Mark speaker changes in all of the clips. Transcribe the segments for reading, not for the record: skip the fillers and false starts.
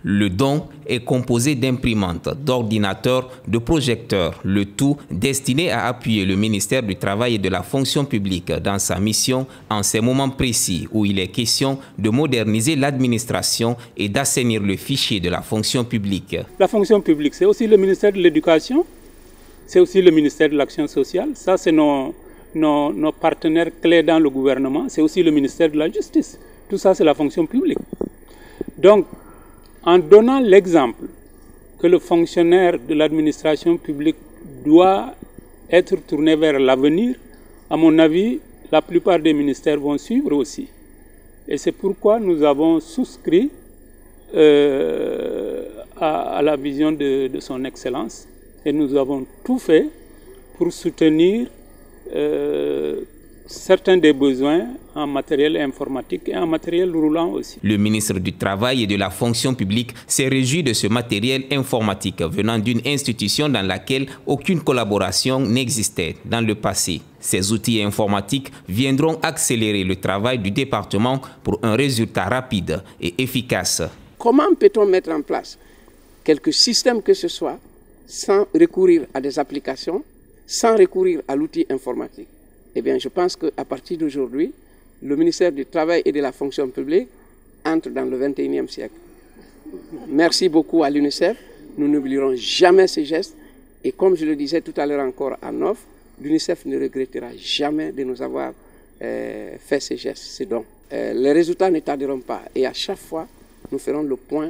Speaker 1: Le don est composé d'imprimantes, d'ordinateurs, de projecteurs, le tout destiné à appuyer le ministère du Travail et de la Fonction publique dans sa mission en ces moments précis où il est question de moderniser l'administration et d'assainir le fichier de la fonction publique.
Speaker 2: La fonction publique, c'est aussi le ministère de l'Éducation, c'est aussi le ministère de l'Action sociale, ça c'est nos partenaires clés dans le gouvernement, c'est aussi le ministère de la Justice. Tout ça c'est la fonction publique. Donc, en donnant l'exemple que le fonctionnaire de l'administration publique doit être tourné vers l'avenir, à mon avis, la plupart des ministères vont suivre aussi. Et c'est pourquoi nous avons souscrit à la vision de son Excellence. Et nous avons tout fait pour soutenir certains des besoins en matériel informatique et en matériel roulant aussi.
Speaker 1: Le ministre du Travail et de la Fonction publique s'est réjoui de ce matériel informatique venant d'une institution dans laquelle aucune collaboration n'existait dans le passé. Ces outils informatiques viendront accélérer le travail du département pour un résultat rapide et efficace.
Speaker 3: Comment peut-on mettre en place quelques systèmes que ce soit sans recourir à des applications, sans recourir à l'outil informatique? Eh bien, je pense qu'à partir d'aujourd'hui, le ministère du Travail et de la Fonction publique entre dans le 21e siècle. Merci beaucoup à l'UNICEF. Nous n'oublierons jamais ces gestes. Et comme je le disais tout à l'heure encore à Nof, l'UNICEF ne regrettera jamais de nous avoir fait ces gestes, ces dons. Les résultats ne tarderont pas. Et à chaque fois, nous ferons le point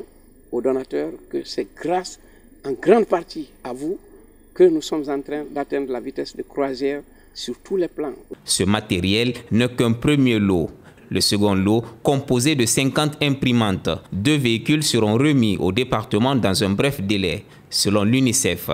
Speaker 3: aux donateurs que c'est grâce, en grande partie à vous, que nous sommes en train d'atteindre la vitesse de croisière sur tous les plans.
Speaker 1: Ce matériel n'est qu'un premier lot. Le second lot, composé de 50 imprimantes, 2 véhicules seront remis au département dans un bref délai, selon l'UNICEF.